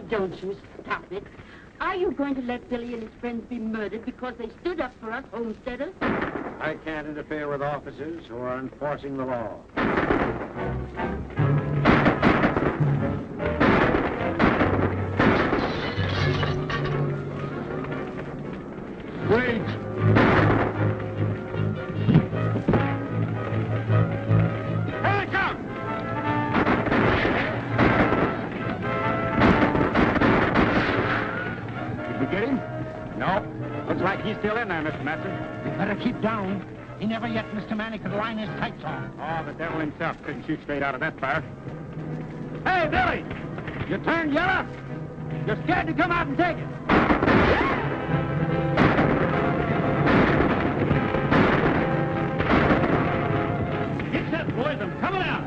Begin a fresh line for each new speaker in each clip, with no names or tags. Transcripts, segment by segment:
don't you stop it. Are you going to let Billy and his friends be murdered because they stood up for us homesteaders?
I can't interfere with officers who are enforcing the law.
Wait! Here they come!
Did we get him? No. Looks like he's still in there, Mr. Matson.
You better keep down. He never yet, Mr. Manny, could line his tights on.
Oh, the devil himself couldn't shoot straight out of that fire. Hey, Billy! You turned yellow? You're scared to come out and take it.
Get set, boys. I'm coming out.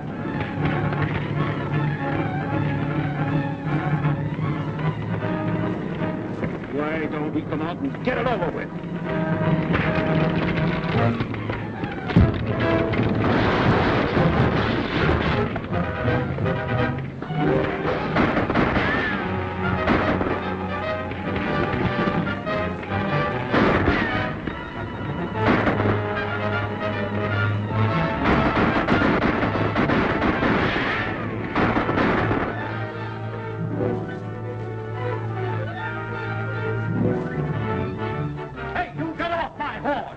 Why don't we come out and get it over with?
Hey, you get off my horse!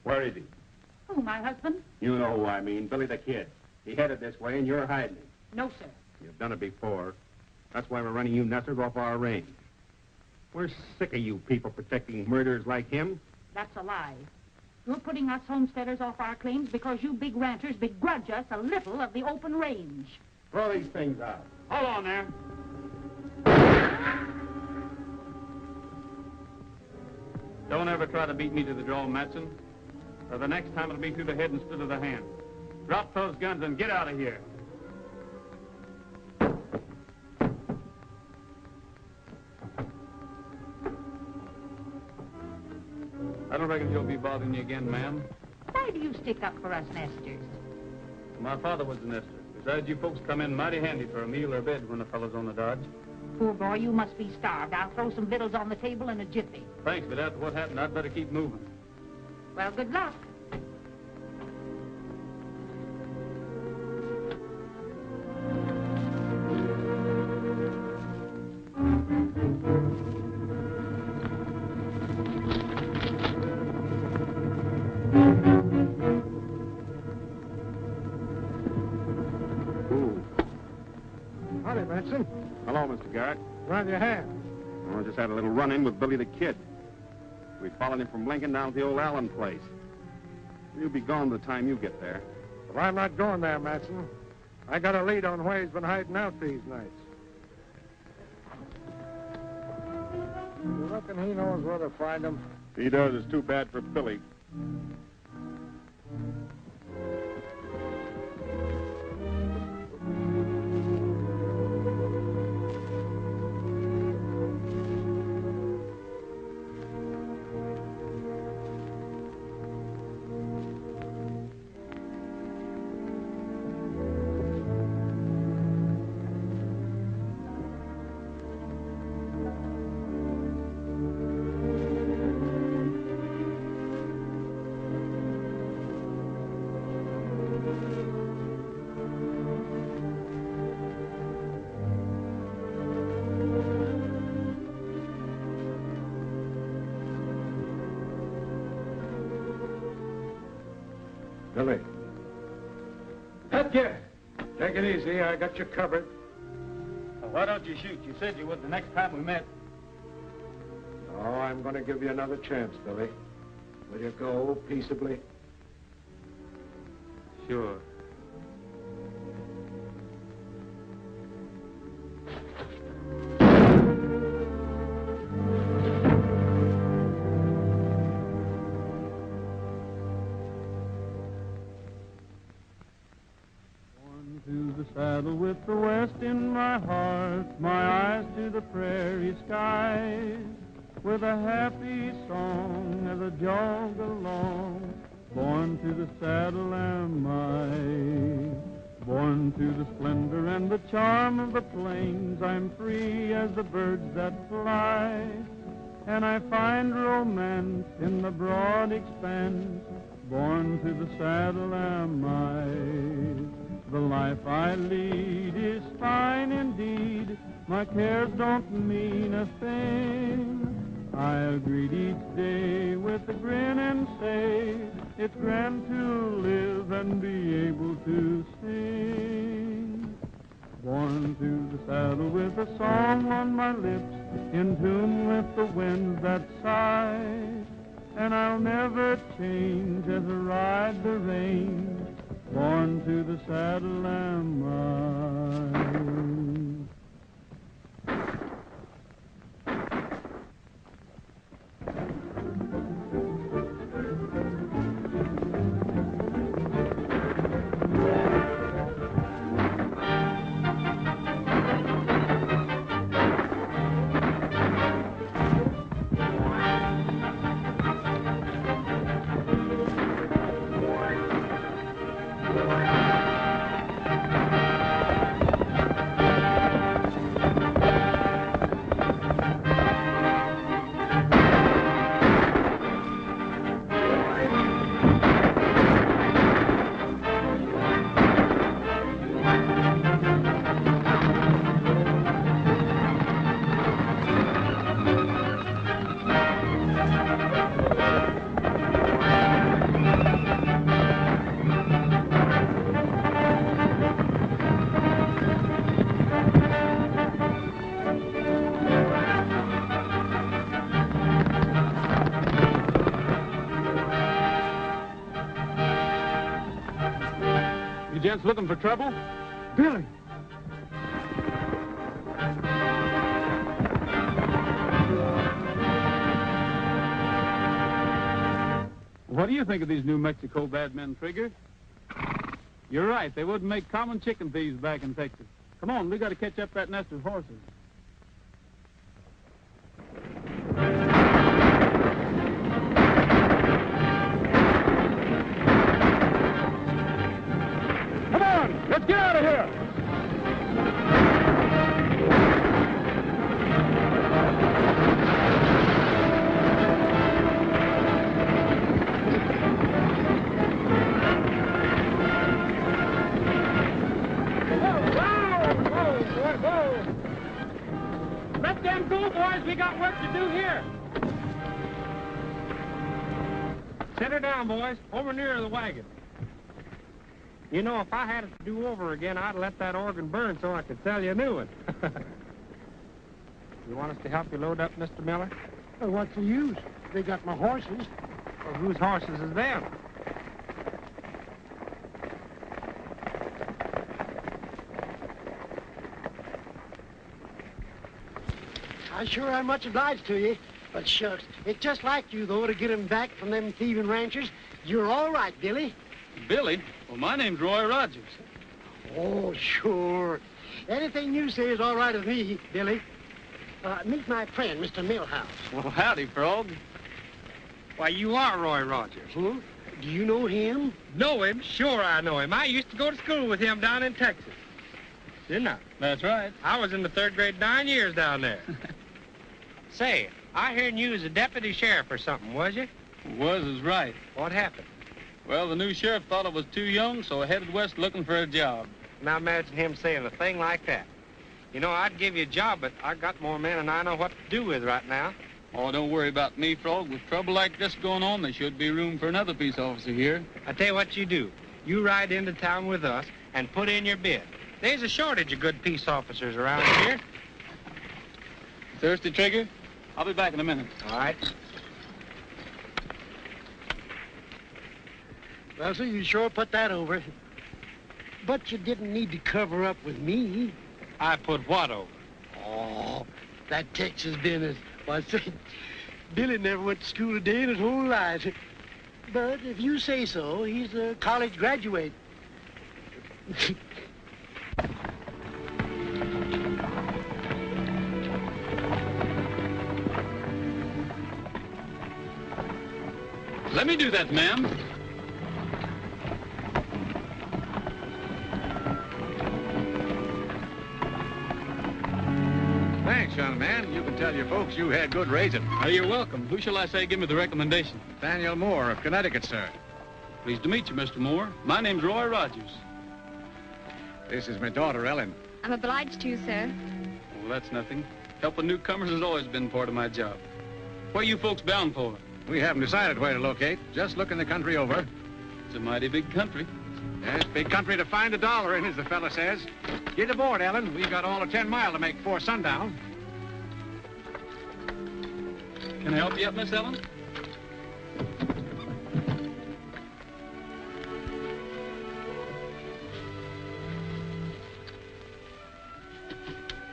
Where is he?
Oh, my husband?
You know who I mean, Billy the Kid. He headed this way, and you're hiding him.
No, sir.
You've done it before. That's why we're running you nesters off our range. We're sick of you people protecting murderers like him.
That's a lie. You're putting us homesteaders off our claims because you big ranchers begrudge us a little of the open range.
Throw these things out.
Hold on there. Don't ever try to beat me to the draw, Matson. Or the next time it'll be through the head instead of the hand. Drop those guns and get out of here. I don't reckon he'll be bothering you again, ma'am.
Why do you stick up for us nesters?
My father was a nester. Besides, you folks come in mighty handy for a meal or bed when a fellow's on the dodge.
Poor boy, you must be starved. I'll throw some victuals on the table in a jiffy.
Thanks, but after what happened, I'd better keep moving.
Well, good luck.
Howdy, Benson. Hello, Mr. Garrett.
Rather your hand.
Oh, I just had a little run-in with Billy the Kid. We followed him from Lincoln down to the old Allen place. He'll be gone by the time you get there.
Well, I'm not going there, Matson. I got a lead on where he's been hiding out these nights. You reckon he knows where to find him?
If he does, it's too bad for Billy.
Billy. Up here. Take it easy. I got you covered.
Well, why don't you shoot? You said you would the next time we met.
Oh, I'm going to give you another chance, Billy. Will you go peaceably?
Sure. the saddle with the west in my heart, my eyes to the prairie skies, with a happy song as I jog along. Born to the saddle am I, born to the splendor and the charm of the plains. I'm free as the birds that fly, and I find romance in the broad expanse. Born to the saddle am I. The life I lead is fine indeed. My cares don't mean a thing. I'll greet each day with a grin and say, it's grand to live and be able to sing. Born to the saddle with a song on my lips, in tune with the winds that sigh, and I'll never change as I ride the reins. Born to the saddle am I.
Gents looking for trouble?
Billy!
What do you think of these New Mexico bad men, Trigger? You're right. They wouldn't make common chicken thieves back in Texas. Come on, we got to catch up that nest of horses.
Come on, let's get out of here!
Let them go, boys. We got work to do here.
Set her down, boys. Over near the wagon. You know, if I had it to do over again, I'd let that organ burn so I could sell you a new one. You want us to help you load up, Mr. Miller?
Well, what's the use? They got my horses.
Well, whose horses is them?
I sure am much obliged to you. But shucks, it's just like you, though, to get 'em back from them thieving ranchers. You're all right, Billy.
Billy? Well, my name's Roy Rogers.
Oh, sure. Anything you say is all right with me, Billy. Meet my friend, Mr. Millhouse.
Well, howdy, Frog.
Why, you are Roy Rogers.
Huh? Do you know him?
Know him? Sure I know him. I used to go to school with him down in Texas. Didn't I?
That's right.
I was in the 3rd grade 9 years down there. Say, I heard you was a deputy sheriff or something, was you?
Was is right.
What happened?
Well, the new sheriff thought I was too young, so I headed west looking for a job.
Now imagine him saying a thing like that. You know, I'd give you a job, but I got more men than I know what to do with right now.
Oh, don't worry about me, Frog. With trouble like this going on, there should be room for another peace officer here.
I tell you what you do. You ride into town with us and put in your bid. There's a shortage of good peace officers around here.
Thirsty, Trigger? I'll be back in a minute.
All right.
Well, sir, you sure put that over. But you didn't need to cover up with me.
I put what over?
Oh, that Texas business. Why, say, Billy never went to school a day in his whole life. But if you say so, he's a college graduate.
Let me do that, ma'am.
Thanks, young man. You can tell your folks you had good raising.
Oh, you're welcome. Who shall I say give me the recommendation?
Daniel Moore of Connecticut, sir.
Pleased to meet you, Mr. Moore. My name's Roy Rogers.
This is my daughter, Ellen.
I'm obliged to, sir.
Well, that's nothing. Helping newcomers has always been part of my job. Where you folks bound for?
We haven't decided where to locate. Just looking the country over.
It's a mighty big country.
Yes, big country to find $1 in, as the fella says. Get aboard, Ellen. We've got all of 10 mile to make before sundown.
Can I help you up, Miss Ellen?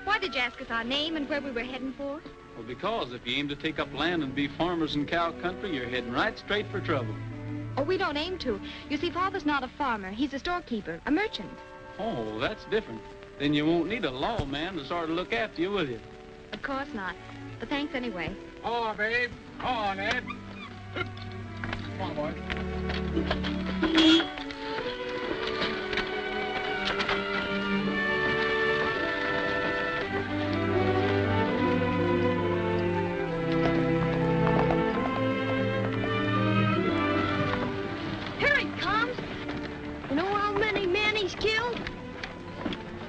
Why did you ask us our name and where we were heading for?
Well, because if you aim to take up land and be farmers in cow country, you're heading right straight for trouble.
Oh, we don't aim to. You see, Father's not a farmer. He's a storekeeper, a merchant.
Oh, that's different. Then you won't need a lawman to sort of look after you, will you?
Of course not. But thanks anyway.
Oh, babe. Oh, Ned. Come on, boy.
Here he comes. You know how many men he's killed?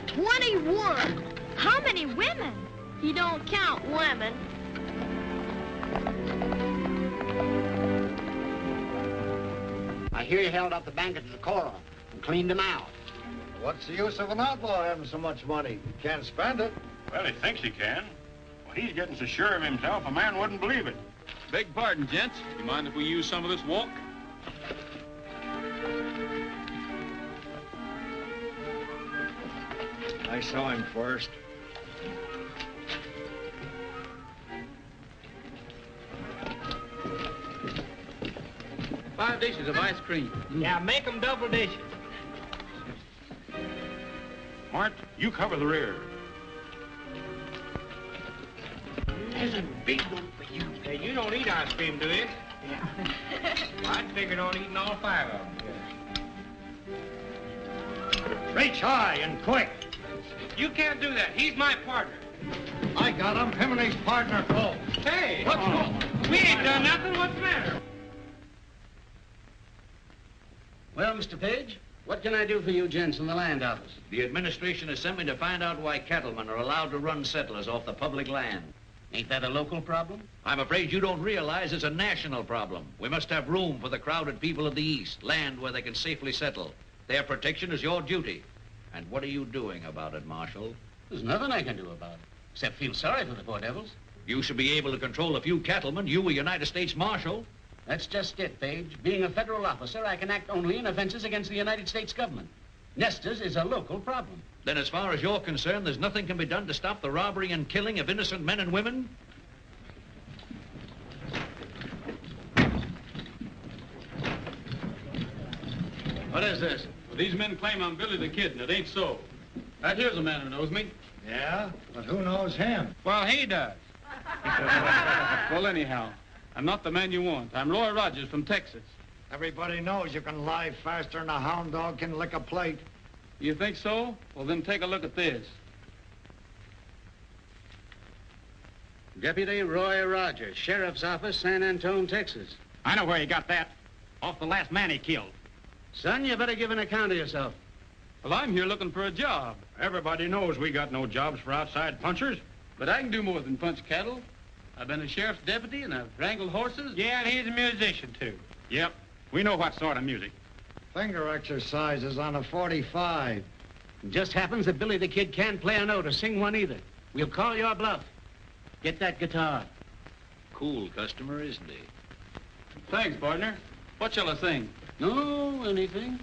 21. How many women? He don't count women.
I hear you held up the bank at the Decorum and cleaned them out.
What's the use of an outlaw having so much money? He can't spend it.
Well, he thinks he can. Well, he's getting so sure of himself, a man wouldn't believe it.
Beg pardon, gents. You mind if we use some of this walk?
I saw him first.
Five dishes of ice cream.
Yeah, make them double dishes.
Mart, you cover the rear.
There's a big one for you.
Hey, you don't eat ice cream, do you?
Yeah.
Well, I'd figured on eating all 5 of them.
Reach high and quick.
You can't do that. He's my partner.
I got him. Him and his partner, Cole.
Hey!
What's wrong?
We ain't done nothing. What's the matter?
Well, Mr. Page, what can I do for you gents in the land office?
The administration has sent me to find out why cattlemen are allowed to run settlers off the public land.
Ain't that a local problem?
I'm afraid you don't realize it's a national problem. We must have room for the crowded people of the East, land where they can safely settle. Their protection is your duty. And what are you doing about it, Marshal?
There's nothing I can do about it, except feel sorry for the poor devils.
You should be able to control a few cattlemen, you a United States Marshal.
That's just it, Page. Being a federal officer, I can act only in offenses against the United States government. Nesters is a local problem.
Then as far as you're concerned, there's nothing can be done to stop the robbery and killing of innocent men and women?
What is this? Well, these men claim I'm Billy the Kid, and it ain't so. Right here's a man who knows me.
Yeah, but who knows him?
Well, he does. Well, anyhow, I'm not the man you want. I'm Roy Rogers from Texas.
Everybody knows you can lie faster than a hound dog can lick a plate.
You think so? Well, then take a look at this.
Deputy Roy Rogers, Sheriff's Office, San Antone, Texas.
I know where he got that. Off the last man he killed.
Son, you better give an account of yourself.
Well, I'm here looking for a job.
Everybody knows we got no jobs for outside punchers.
But I can do more than punch cattle. I've been a sheriff's deputy, and I've wrangled horses.
Yeah, and he's a musician, too.
Yep, we know what sort of music.
Finger exercises on a 45.
It just happens that Billy the Kid can't play a note or sing one either. We'll call your bluff. Get that guitar.
Cool customer, isn't he?
Thanks, partner. What shall I sing?
No, anything.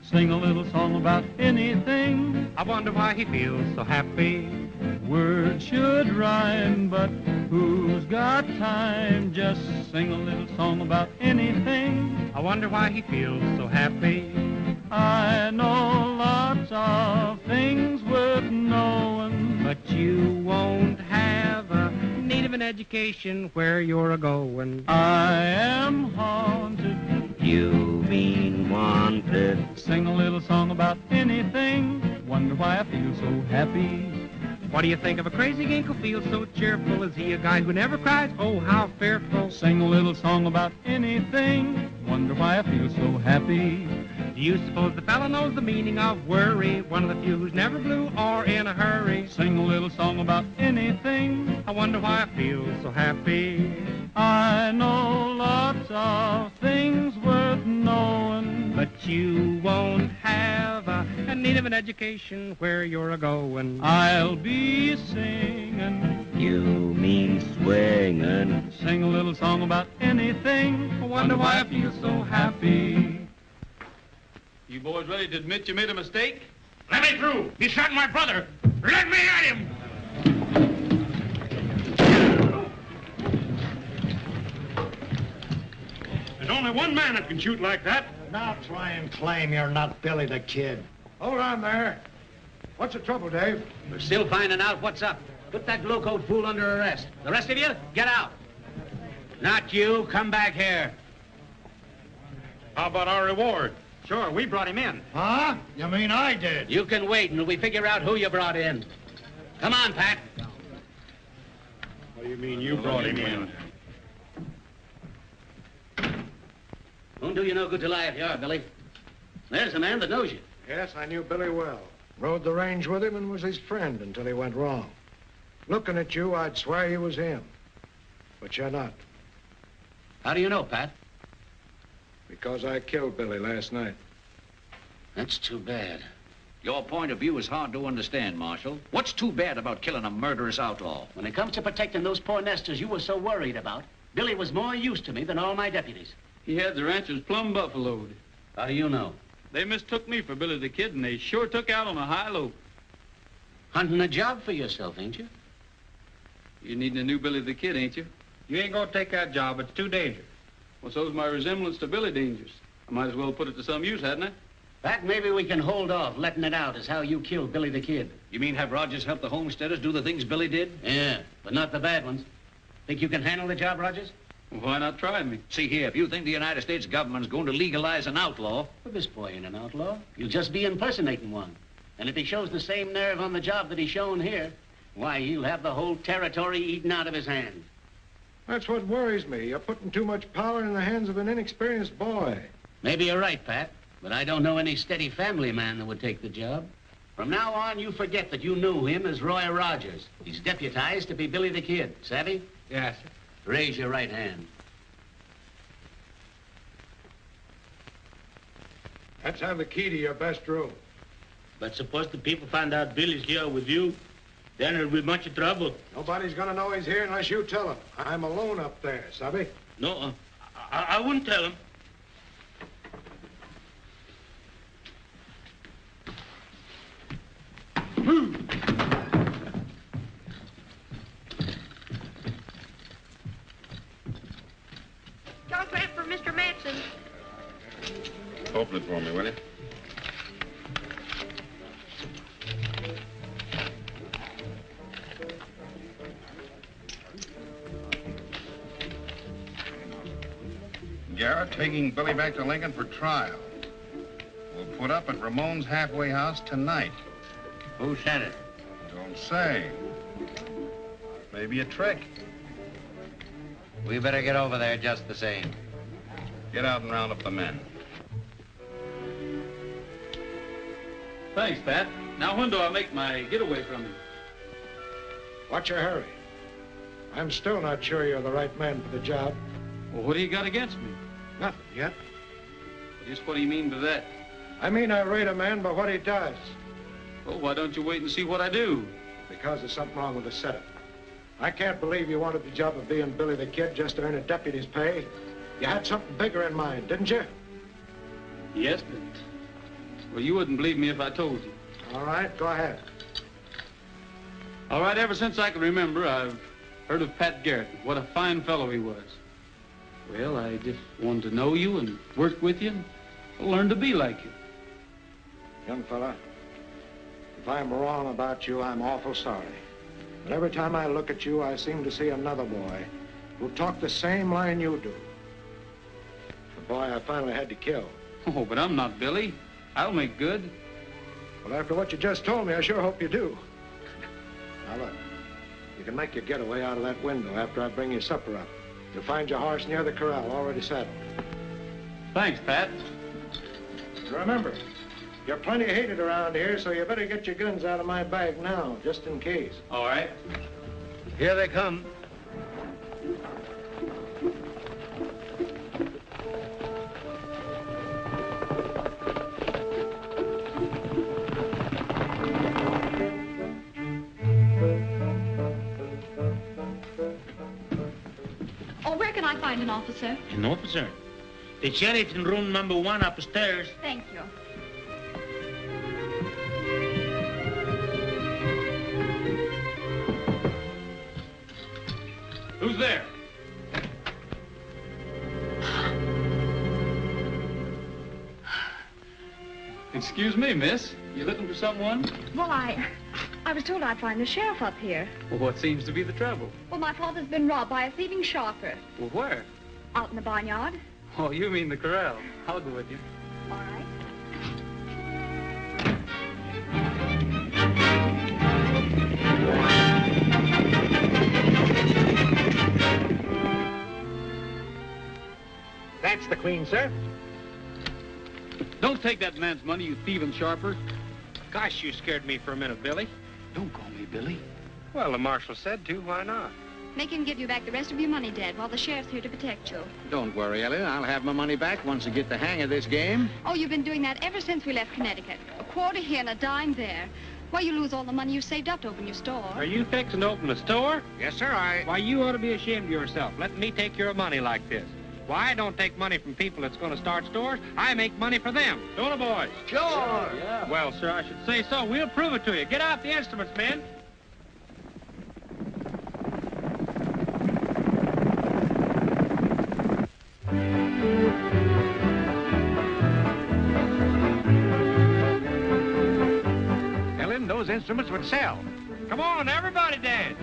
Sing a little song about anything.
I wonder why he feels so happy.
Words should rhyme, but Who's got time? Just sing a little song about anything.
I wonder why he feels so happy.
I know lots of things worth knowing,
But you won't have a need of an education where you're a-going.
I am haunted.
You mean wanted.
Sing a little song about anything. Wonder why I feel so happy.
What do you think of a crazy gink who feels so cheerful? Is he a guy who never cries? Oh, how fearful.
Sing a little song about anything. Wonder why I feel so happy.
Do you suppose the fella knows the meaning of worry? One of the few who's never blue or in a hurry.
Sing a little song about anything.
I wonder why I feel so happy.
I know lots of things worth knowing,
But you won't have a need of an education where you're a-going.
I'll be singing.
You mean swinging.
Sing a little song about anything. I wonder why I feel so happy.
You boys ready to admit you made a mistake?
Let me through. He shot my brother. Let me at him.
There's only one man that can shoot like that.
Now try and claim you're not Billy the Kid. Hold on there. What's the trouble, Dave?
We're still finding out what's up. Put that blue-coat fool under arrest. The rest of you, get out. Not you. Come back here.
How about our reward? Sure, we brought him in.
Huh? You mean I did?
You can wait until we figure out who you brought in. Come on, Pat.
What do you mean you brought him in?
Won't do you no good to lie if you are, Billy. There's a man that knows you.
Yes, I knew Billy well. Rode the range with him and was his friend until he went wrong. Looking at you, I'd swear you was him. But you're not.
How do you know, Pat?
Because I killed Billy last night.
That's too bad.
Your point of view is hard to understand, Marshal. What's too bad about killing a murderous outlaw?
When it comes to protecting those poor nesters you were so worried about, Billy was more use to me than all my deputies.
He had the ranchers plumb buffaloed.
How do you know?
They mistook me for Billy the Kid, and they sure took out on a high lope.
Hunting a job for yourself, ain't you?
You're needing a new Billy the Kid, ain't you?
You ain't gonna take that job. It's too dangerous.
Well, so's my resemblance to Billy dangerous. I might as well put it to some use, hadn't I?
Pat, maybe we can hold off letting it out as how you killed Billy the Kid.
You mean have Rogers help the homesteaders do the things Billy did?
Yeah, but not the bad ones. Think you can handle the job, Rogers?
Well, why not try me?
See here, if you think the United States government's going to legalize an outlaw...
Well, this boy ain't an outlaw. You'll just be impersonating one. And if he shows the same nerve on the job that he's shown here, why, he'll have the whole territory eaten out of his hands.
That's what worries me. You're putting too much power in the hands of an inexperienced boy.
Maybe you're right, Pat, but I don't know any steady family man that would take the job. From now on, you forget that you knew him as Roy Rogers. He's deputized to be Billy the Kid. Savvy?
Yes, sir.
Raise your right hand.
Let's have the key to your best room.
But suppose the people find out Billy's here with you, then it'll be much trouble.
Nobody's gonna know he's here unless you tell him. I'm alone up there, Sabby.
No, I wouldn't tell him.
Telegram for Mr. Manson.
Open it for me, will you? Garrett taking Billy back to Lincoln for trial. We'll put up at Ramon's halfway house tonight.
Who said it?
Don't say. Maybe a trick.
We better get over there just the same.
Get out and round up the men.
Thanks, Pat. Now, when do I make my getaway from you?
What's your hurry? I'm still not sure you're the right man for the job.
Well, what do you got against me?
Nothing yet.
Just what do you mean by that?
I mean, I rate a man by what he does.
Well, why don't you wait and see what I do?
Because there's something wrong with the setup. I can't believe you wanted the job of being Billy the Kid just to earn a deputy's pay. You had something bigger in mind, didn't you?
Yes, but... Well, you wouldn't believe me if I told you.
All right, go ahead.
All right, ever since I can remember, I've Heard of Pat Garrett. What a fine fellow he was. Well, I just wanted to know you and work with you and learn to be like you.
Young fella, if I'm wrong about you, I'm awful sorry. But every time I look at you, I seem to see another boy who talked the same line you do. The boy I finally had to kill.
Oh, but I'm not Billy. I'll make good.
Well, after what you just told me, I sure hope you do. Now, look, you can make your getaway out of that window after I bring your supper up. You'll find your horse near the corral, already saddled.
Thanks, Pat.
Remember, you're plenty hated around here, so you better get your guns out of my bag now, just in case.
All right.
Here they come.
Oh, where can I find an officer?
An officer? The sheriff in room number 1 upstairs.
Thank you.
Who's there? Excuse me, miss. You looking for someone?
Well, I was told I'd find the sheriff up here.
Well, what seems to be the trouble?
Well, my father's been robbed by a thieving sharper.
Well, where?
Out in the barnyard.
Oh, you mean the corral. I'll go with you.
All right.
That's the queen, sir.
Don't take that man's money, you thieving sharper.
Gosh, you scared me for a minute, Billy.
Don't call me Billy.
Well, the marshal said to. Why not?
Make him give you back the rest of your money, Dad, while the sheriff's here to protect you.
Don't worry, Ellen. I'll have my money back once I get the hang of this game.
Oh, you've been doing that ever since we left Connecticut. A quarter here and a dime there. Why, you lose all the money you saved up to open your store.
Are you fixing to open a store?
Yes, sir,
Why, you ought to be ashamed of yourself, letting me take your money like this. Why, I don't take money from people that's going to start stores. I make money for them. Don't I, boys?
Sure.
Yeah.
Well, sir, I should say so. We'll prove it to you. Get out the instruments, men.
Ellen, those instruments would sell.
Come on, everybody dance.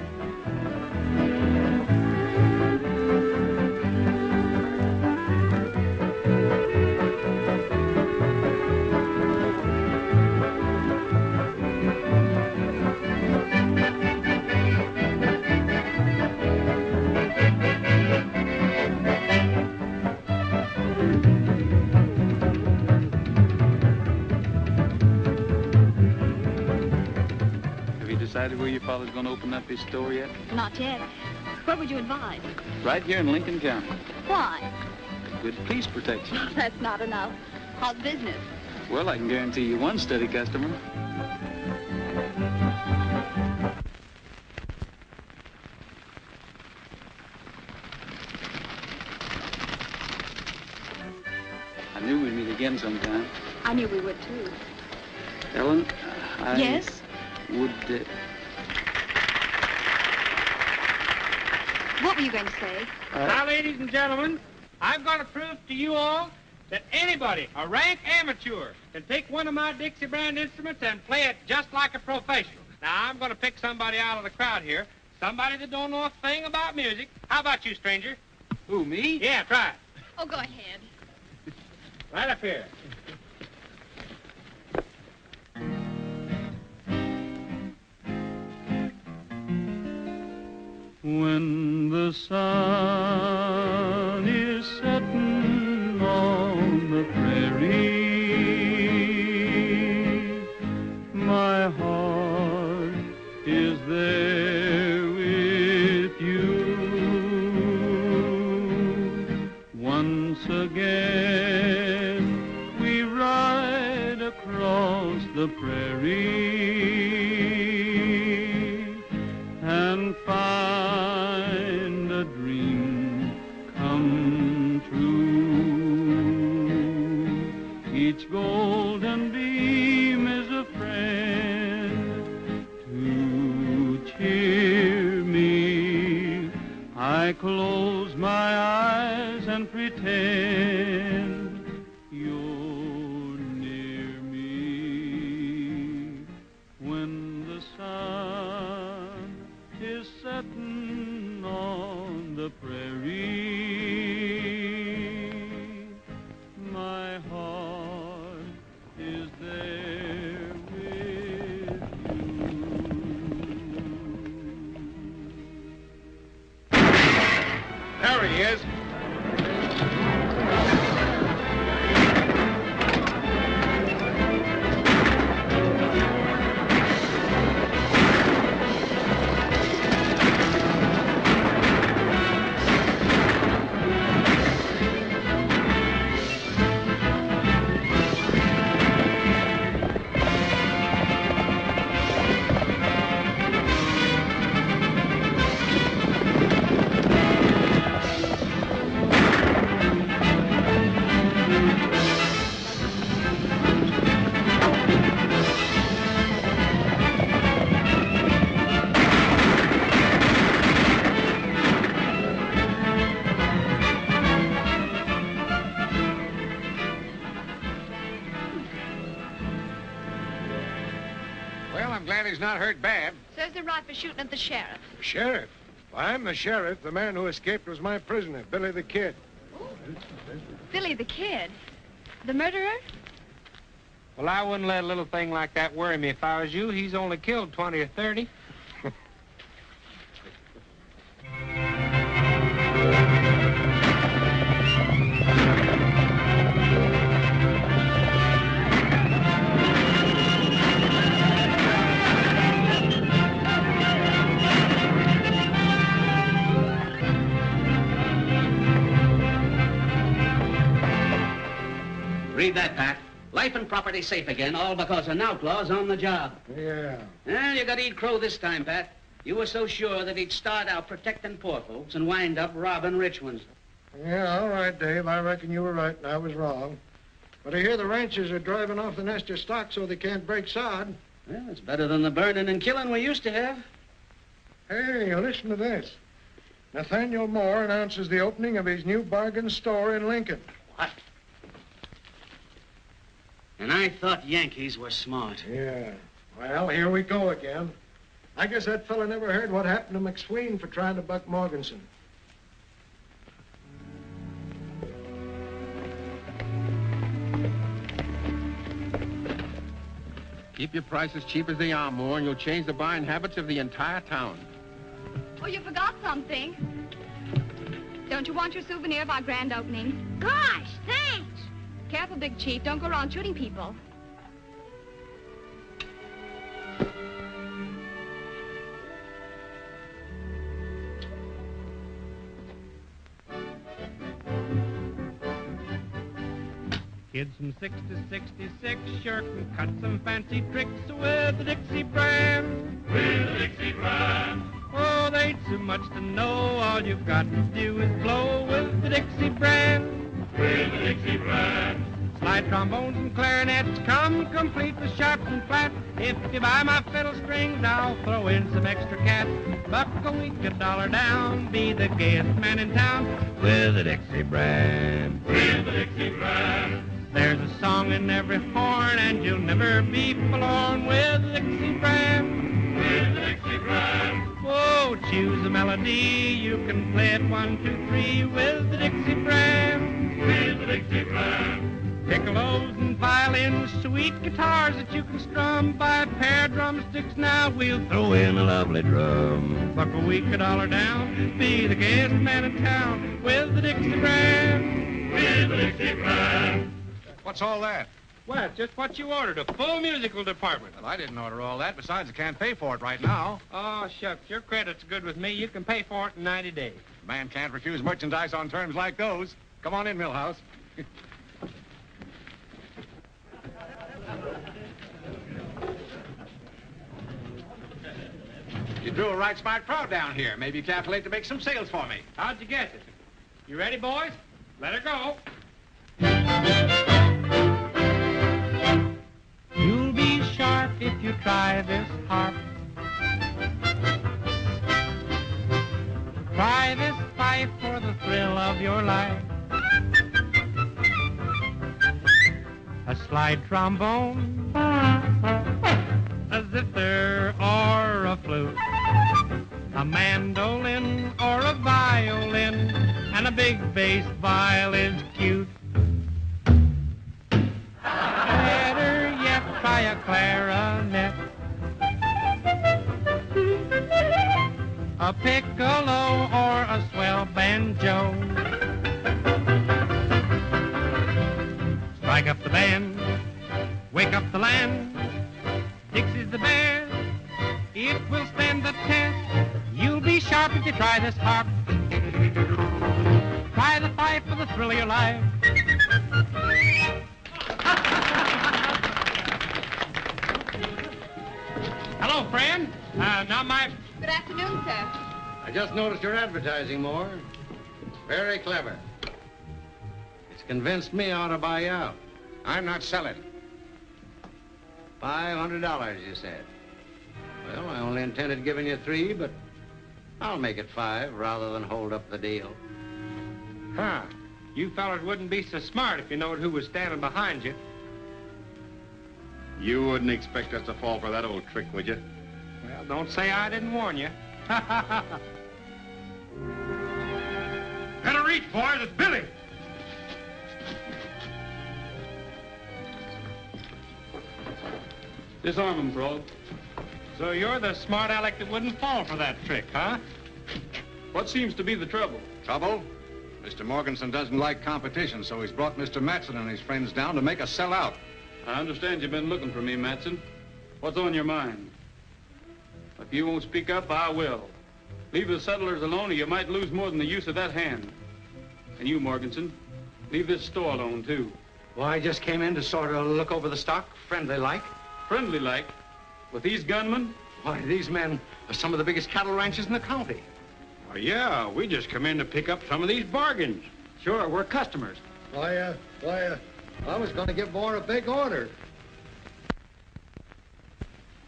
Decided where your father's going to open up his store yet?
Not yet. Where would you advise?
Right here in Lincoln County.
Why?
Good police protection.
That's not enough. How's business?
Well, I can guarantee you one steady customer. I knew we'd meet again sometime.
I knew we would, too.
Ellen,
Yes?
Would,
What were you going to say?
Now, ladies and gentlemen, I'm going to prove to you all that anybody, a rank amateur, can take one of my Dixie brand instruments and play it just like a professional. Now, I'm going to pick somebody out of the crowd here, somebody that don't know a thing about music. How about you, stranger?
who, me?
Yeah, try it.
Oh, go ahead.
Right up here.
When the sun is setting on the prairie, my heart is there with you. Once again we ride across the prairie and find a dream come true. Each golden beam is a friend to cheer me pretend you're near me when the sun is setting on the prairie. My heart is there with you.
There he is. Well, I'm glad he's not hurt bad.
Says they're right for shooting at the sheriff.
The sheriff? Well, I'm the sheriff. The man who escaped was my prisoner, Billy the Kid.
Billy the Kid? The murderer?
Well, I wouldn't let a little thing like that worry me if I was you. He's only killed 20 or 30.
Read that, Pat. Life and property safe again, all because an outlaw's on the job.
Yeah.
Well, you got to eat crow this time, Pat. You were so sure that he'd start out protecting poor folks and wind up robbing rich ones.
Yeah, all right, Dave. I reckon you were right and I was wrong. But I hear the ranchers are driving off the nest of stock so they can't break sod.
Well, it's better than the burning and killing we used to have.
Hey, listen to this. Nathaniel Moore announces the opening of his new bargain store in Lincoln.
What? And I thought Yankees were smart.
Yeah. Well, here we go again. I guess that fella never heard what happened to McSween for trying to buck Morganson.
Keep your prices cheap as they are, Moore, and you'll change the buying habits of the entire town.
Oh, you forgot something. Don't you want your souvenir of our grand opening?
Gosh, thanks.
Careful, Big Chief. Don't go around shooting people.
Kids from 6 to 66 shirk and cut some fancy tricks with the Dixie brand. With the Dixie brand. Oh, they ain't too much to know. All you've got to do is blow with the Dixie brand. With the Dixie brand. Slide trombones and clarinets come complete with sharps and flats. If you buy my fiddle strings, I'll throw in some extra cats. Buck a week, $1 down, be the gayest man in town with the Dixie brand. With the Dixie brand. There's a song in every horn, and you'll never be forlorn with the Dixie brand. With the Dixie brand. Whoa, choose a melody, you can play it 1, 2, 3 with the Dixie brand. With the Dixie brand. Piccolos and violins, sweet guitars that you can strum. Buy a pair of drumsticks now, we'll throw in a lovely drum. Buck a week, $1 down, be the gayest man in town with the Dixie brand. With the Dixie brand.
What's all that?
Well, just what you ordered, a full musical department.
Well, I didn't order all that. Besides, I can't pay for it right now.
Oh, shucks, your credit's good with me. You can pay for it in 90 days.
A man can't refuse merchandise on terms like those. Come on in, Millhouse. You drew a right smart crowd down here. Maybe you calculate to make some sales for me.
How'd you guess it? You ready, boys? Let her go. You'll be sharp if you try this harp. Try this fife for the thrill of your life. slide trombone, a zither or a flute, a mandolin or a violin, and a big bass viol is cute. Better yet, try a clarinet, a piccolo or a swell banjo. Strike up the band, wake up the land. Dixie's the best, it will stand the test. You'll be sharp if you try this harp. Try the fife for the thrill of your life. Hello, friend. Now my...
Good afternoon, sir.
I just noticed your advertising, Moore. Very clever. It's convinced me I ought to buy you out.
I'm not selling.
$500, you said. Well, I only intended giving you $3, but I'll make it $5 rather than hold up the deal.
Huh. You fellas wouldn't be so smart if you knowed who was standing behind you.
You wouldn't expect us to fall for that old trick, would you?
Well, don't say I didn't warn you.
Better reach, boys. It's Billy.
Disarm him, Frog.
So you're the smart aleck that wouldn't fall for that trick, huh?
What seems to be the trouble?
Trouble? Mr. Morganson doesn't like competition, so he's brought Mr. Matson and his friends down to make us sell out.
I understand you've been looking for me, Matson. What's on your mind? If you won't speak up, I will. Leave the settlers alone or you might lose more than the use of that hand. And you, Morganson, leave this store alone, too.
Well, I just came in to sort of look over the stock, friendly-like.
Friendly-like? With these gunmen?
Why, these men are some of the biggest cattle ranches in the county.
Oh, yeah, we just come in to pick up some of these bargains. Sure, we're customers.
I was going to give Moore a big order.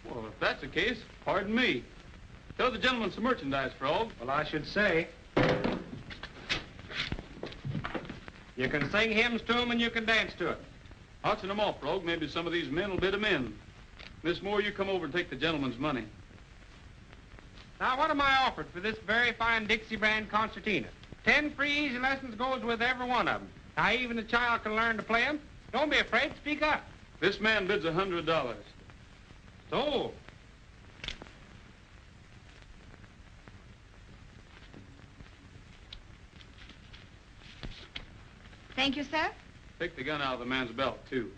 Well, if that's the case, pardon me. Tell the gentleman some merchandise, Frog.
Well, I should say. You can sing hymns to 'em and you can dance to it.
Auction them off, Frog. Maybe some of these men will bid 'em in. Miss Moore, you come over and take the gentleman's money.
Now, what am I offered for this very fine Dixie brand concertina? 10 free easy lessons goes with every one of them. Now, even a child can learn to play them. Don't be afraid. Speak up.
This man bids $100.
So,
Thank you, sir.
Take the gun out of the man's belt, too.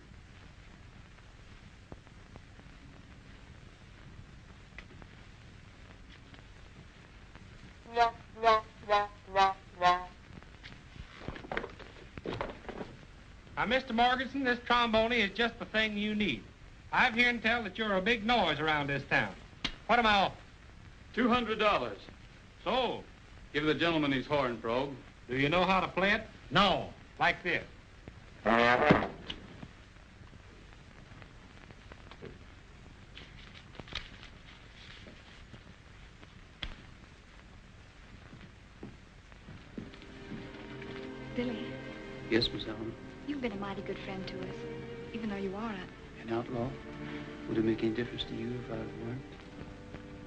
Now, Mr. Morganson, this trombone is just the thing you need. I've heard tell that you're a big noise around this town. What am I offered?
$200.
So,
Give the gentleman his horn, Frog.
do you know how to play it?
No.
Like this.
Billy,
Yes, Miss Allen.
you've been a mighty good friend to us, even though you are
An outlaw? Would it make any difference to you if I weren't?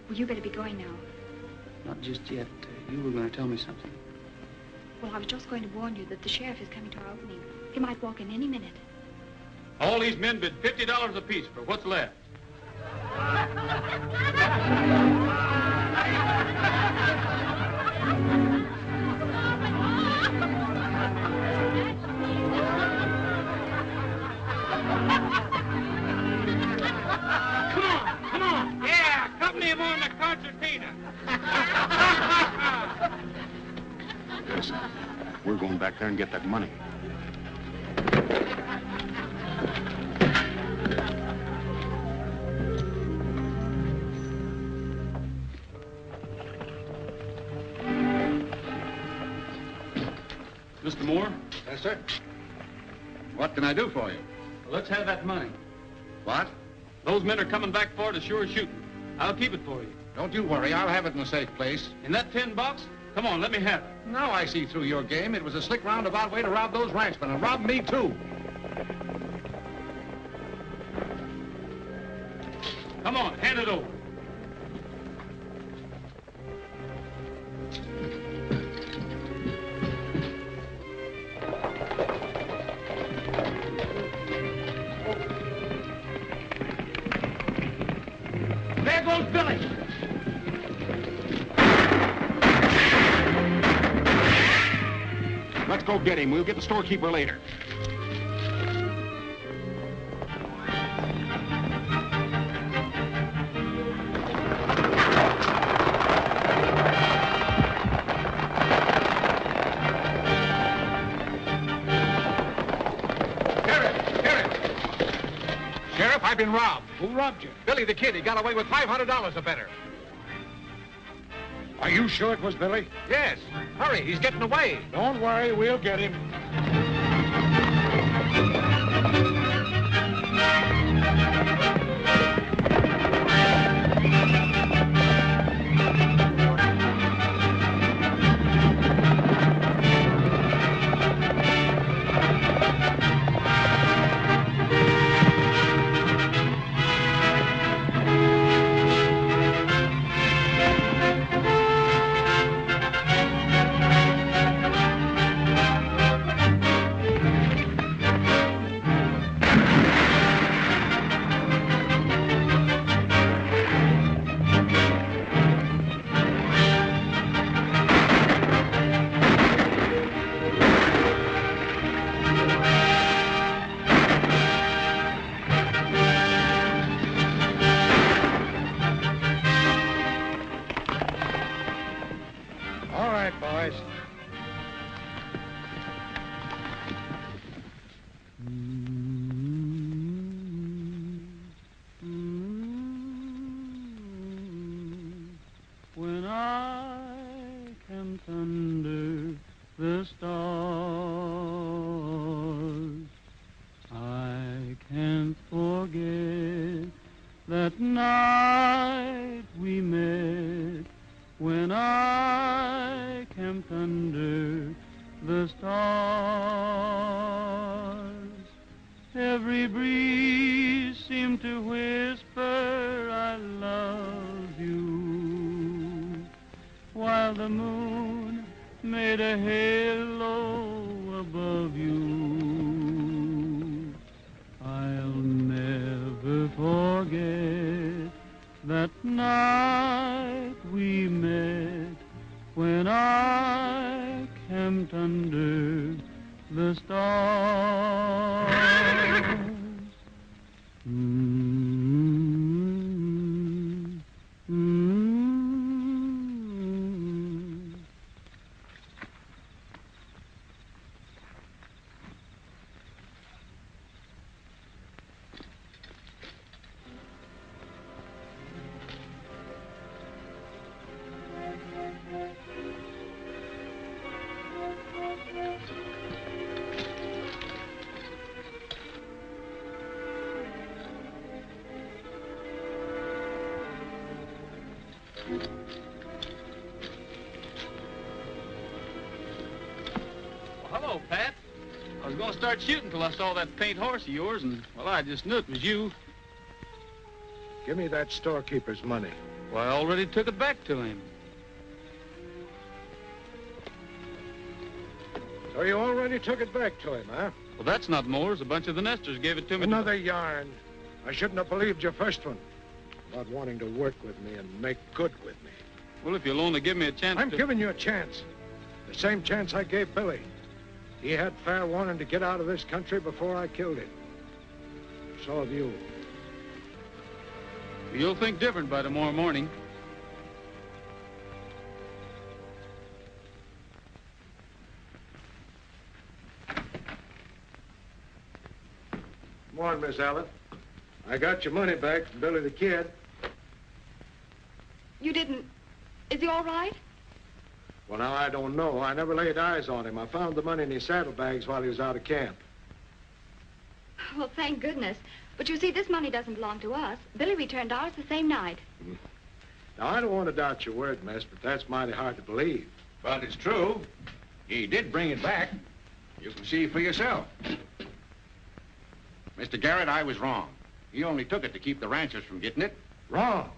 Well, you better be going now.
Not just yet. You were going to tell me something.
Well, I was just going to warn you that the sheriff is coming to our opening. He might walk in any minute.
All these men bid $50 apiece for what's left.
Come on. Yeah, accompany him on the concertina.
Listen, we're going back there and get that money.
Mr. Moore,
Yes, sir. What can I do for you?
let's have that money.
What?
Those men are coming back for it as sure as shooting. I'll keep it for you.
Don't you worry. I'll have it in a safe place.
In that tin box? Come on, let me have it.
Now I see through your game. It was a slick roundabout way to rob those ranchmen, and rob me, too.
Come on, hand it over.
There goes Billy.
Let's go get him. We'll get the storekeeper later.
Sheriff, I've been robbed.
Who robbed you?
Billy the Kid. He got away with $500 or better.
Are you sure it was Billy?
Yes. Hurry, he's getting away.
Don't worry, we'll get him. All right, boys.
When I camped under the stars, I can't forget that night we met. When I camped under the stars, every breeze seemed to whisper, I love you, while the moon made a halo above you. I'll never forget that night we met, when I camped under the stars.
Well, hello, Pat. I was going to start shooting till I saw that paint horse of yours, and, well, I just knew it was you.
Give me that storekeeper's money.
Well, I already took it back to him.
So you already took it back to him, huh?
Well, that's not Moore's. A bunch of the nesters gave it to me.
Another yarn. I shouldn't have believed your first one about wanting to work with me and make good with me.
Well, if you'll only give me a chance
I'm giving you a chance. The same chance I gave Billy. He had fair warning to get out of this country before I killed him. So have you.
You'll think different by tomorrow morning.
Come on, Miss Allen. I got your money back from Billy the Kid.
You didn't... Is he all right?
Well, now, I don't know. I never laid eyes on him. I found the money in his saddlebags while he was out of camp.
Well, thank goodness. But you see, this money doesn't belong to us. Billy returned ours the same night.
Now, I don't want to doubt your word, miss, but that's mighty hard to believe.
But it's true. He did bring it back. You can see for yourself. Mr. Garrett, I was wrong. He only took it to keep the ranchers from getting it.
Wrong.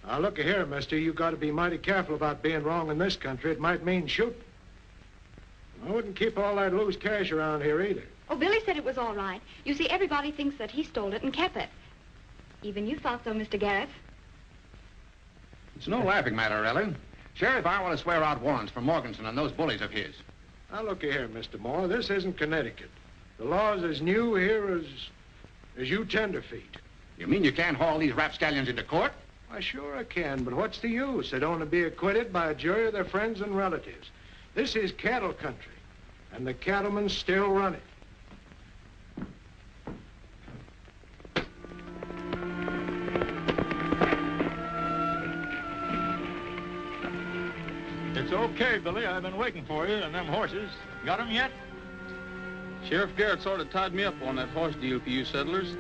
Now, look here, mister. You got to be mighty careful about being wrong in this country. It might mean shooting. I wouldn't keep all that loose cash around here either.
Oh, Billy said it was all right. You see, everybody thinks that he stole it and kept it. Even you thought so, Mr. Garrett.
It's no laughing matter, Ellen. Sheriff, I want to swear out warrants for Morganson and those bullies of his.
Now, look here, Mr. Moore. This isn't Connecticut. The law's as new here as you tenderfeet.
You mean you can't haul these rapscallions into court?
Why, sure I can, but what's the use? They'd only be acquitted by a jury of their friends and relatives. This is cattle country, and the cattlemen still run it.
It's okay, Billy. I've been waiting for you and them horses. Got 'em yet?
Sheriff Garrett sort of tied me up on that horse deal for you settlers.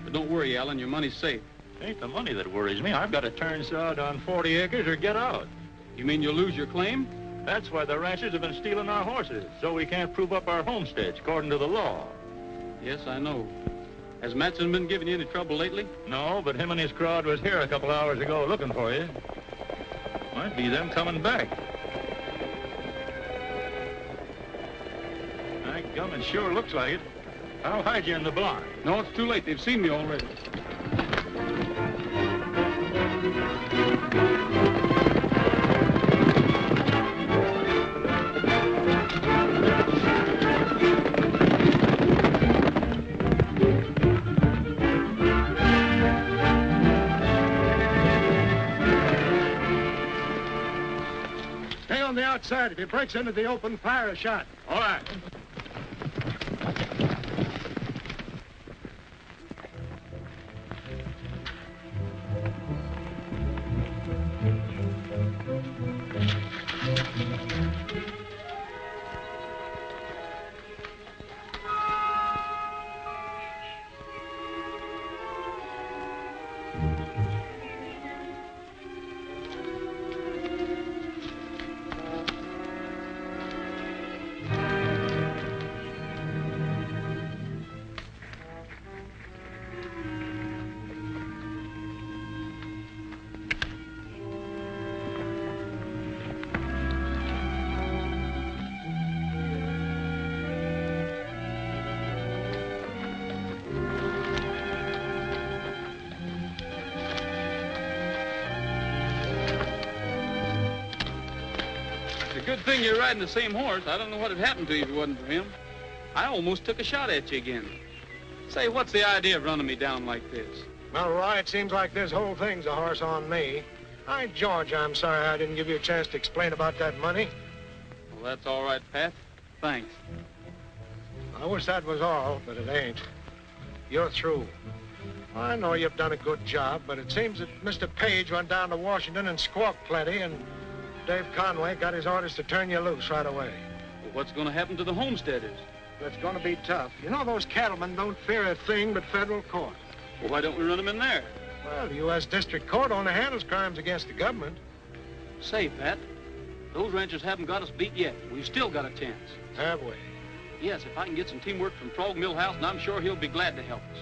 But don't worry, Alan, your money's safe.
Ain't the money that worries me. I've got to turn sod on 40 acres or get out.
You mean you'll lose your claim?
That's why the ranchers have been stealing our horses, so we can't prove up our homesteads according to the law.
Yes, I know. Has Matson been giving you any trouble lately?
No, but him and his crowd was here a couple hours ago looking for you. Might be them coming back. My gum, it sure looks like it. I'll hide you in the barn.
No, it's too late. They've seen me already.
Stay on the outside. If he breaks into the open, fire a shot.
All right. Good thing you're riding the same horse. I don't know what had happened to you if it wasn't for him. I almost took a shot at you again. Say, what's the idea of running me down like this?
Well, Roy, it seems like this whole thing's a horse on me. Hi, George, I'm sorry I didn't give you a chance to explain about that money.
Well, that's all right, Pat. Thanks.
I wish that was all, but it ain't. You're through. I know you've done a good job, but it seems that Mr. Page went down to Washington and squawked plenty, and Dave Conway got his orders to turn you loose right away.
Well, what's going to happen to the homesteaders?
It's going to be tough. You know, those cattlemen don't fear a thing but federal court.
Well, why don't we run them in there?
Well, the U.S. District Court only handles crimes against the government.
Say, Pat, those ranchers haven't got us beat yet. We've still got a chance.
Have we?
Yes, if I can get some teamwork from Frog Millhouse, and I'm sure he'll be glad to help us.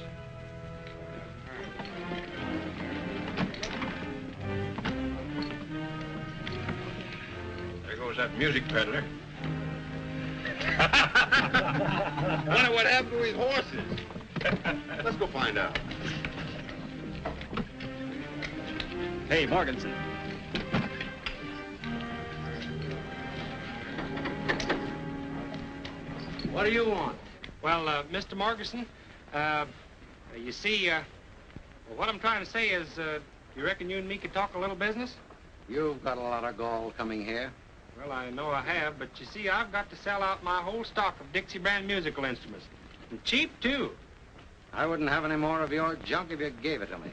There goes that music peddler.
Wonder what happened to his horses. Let's go find out.
Hey, Morganson.
What do you want? Well, Mr. Morganson, you see, well, what I'm trying to say is, you reckon you and me could talk a little business?
You've got a lot of gall coming here.
Well, I know I have, but you see, I've got to sell out my whole stock of Dixie brand musical instruments. And cheap, too.
I wouldn't have any more of your junk if you gave it to me.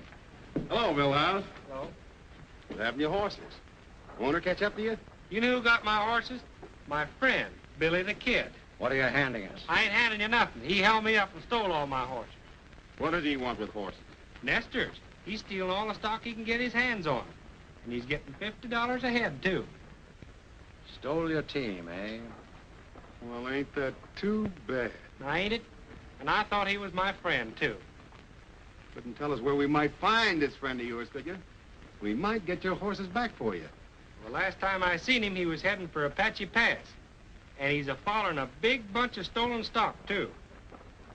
Hello, Millhouse.
Hello?
What happened to your horses? Owner catch up to you?
You know who got my horses? My friend, Billy the Kid.
What are you handing us?
I ain't handing you nothing. He held me up and stole all my horses.
What does he want with horses?
Nesters. He's stealing all the stock he can get his hands on. And he's getting $50 a head, too.
Stole your team, eh?
Well, ain't that too bad?
Now, ain't it? And I thought he was my friend, too.
Couldn't tell us where we might find this friend of yours, could you? We might get your horses back for you.
Well, last time I seen him, he was heading for Apache Pass. And he's a-following a big bunch of stolen stock, too.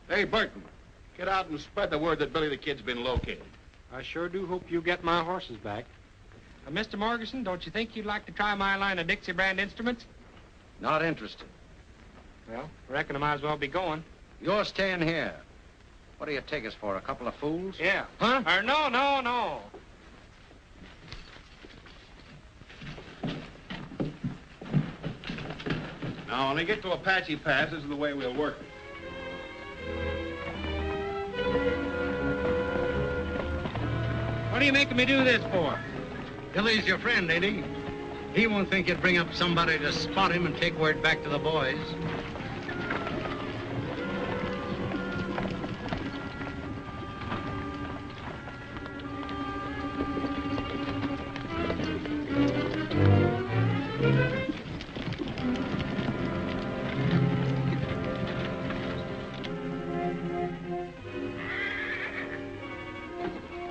Hey, Burton, get out and spread the word that Billy the Kid's been located.
I sure do hope you get my horses back. Mr. Morganson, don't you think you'd like to try my line of Dixie brand instruments?
Not interested.
Well, reckon I might as well be going.
You're staying here. What do you take us for, a couple of fools?
Yeah.
Huh?
No.
Now, when they get to Apache Pass, this is the way we'll work it.
What are you making me do this for?
Billy's your friend, ain't he? He won't think you'd bring up somebody to spot him and take word back to the boys.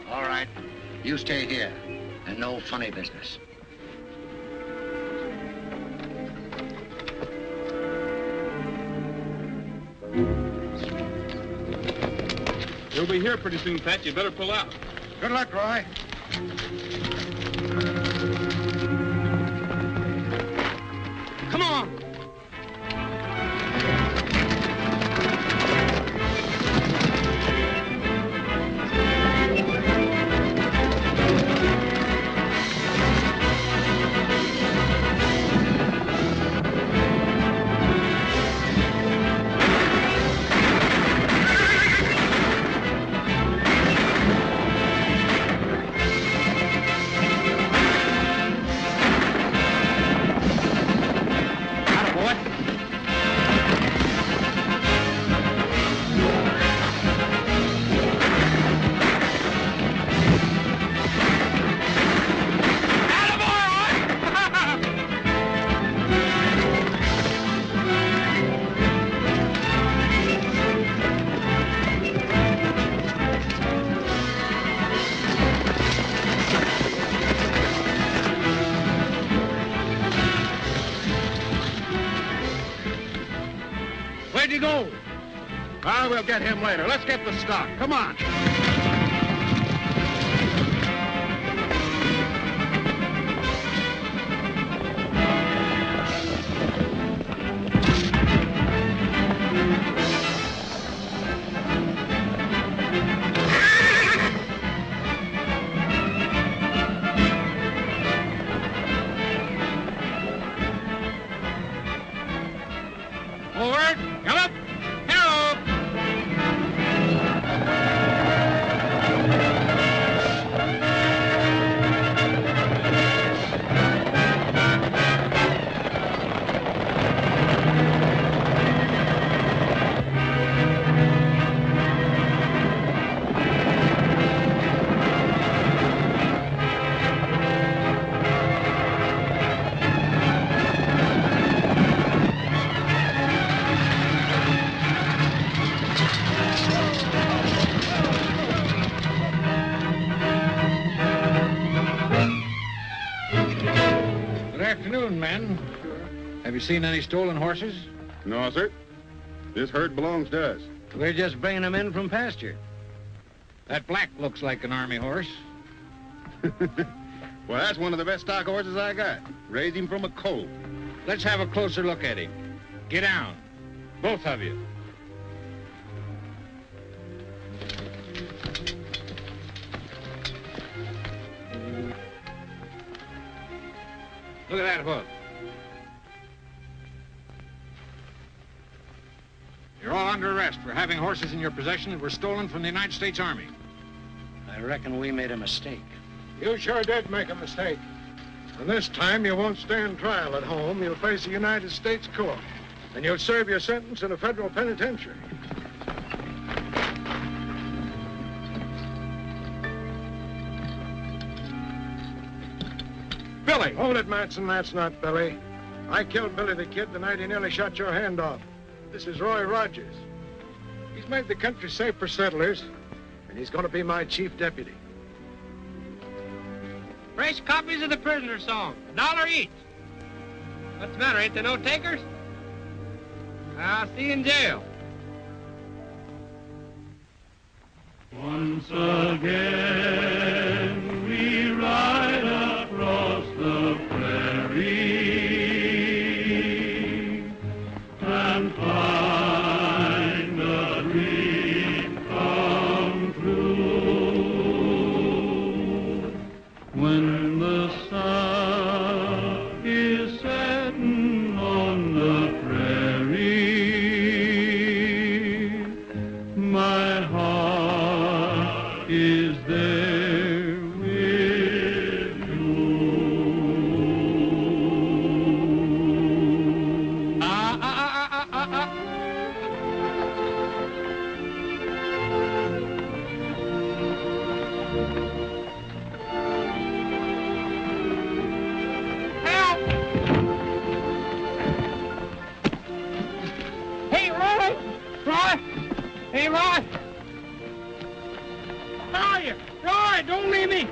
All right, you stay here, and no funny business.
We'll be here pretty soon, Pat. You better pull out.
Good luck, Roy.
Come on.
Where'd you go? Ah, we'll get him later. Let's get the stock. Come on.
Forward. Come up. Hello.
Good afternoon, men. Have you seen any stolen horses?
No, sir. This herd belongs to us.
We're just bringing them in from pasture.
That black looks like an army horse.
Well, that's one of the best stock horses I got. Raised him from a colt.
Let's have a closer look at him. Get down. Both of you. Look at that hoof. You're all under arrest for having horses in your possession that were stolen from the United States Army.
I reckon we made a mistake.
You sure did make a mistake. And this time you won't stand trial at home. You'll face a United States court. And you'll serve your sentence in a federal penitentiary.
Billy!
Hold it, Matson. That's not Billy. I killed Billy the Kid the night he nearly shot your hand off. This is Roy Rogers. He's made the country safe for settlers. And and he's going to be my chief deputy.
Fresh copies of the prisoner song, $1 each. What's the matter, ain't there no takers? I'll see you in jail.
Once again we ride across the prairie and find the dream come true. When the sun is setting on the prairie, my heart is there with you.
Help! Hey, Roy! Roy! Hey, Roy! How are you? Roy, don't leave me!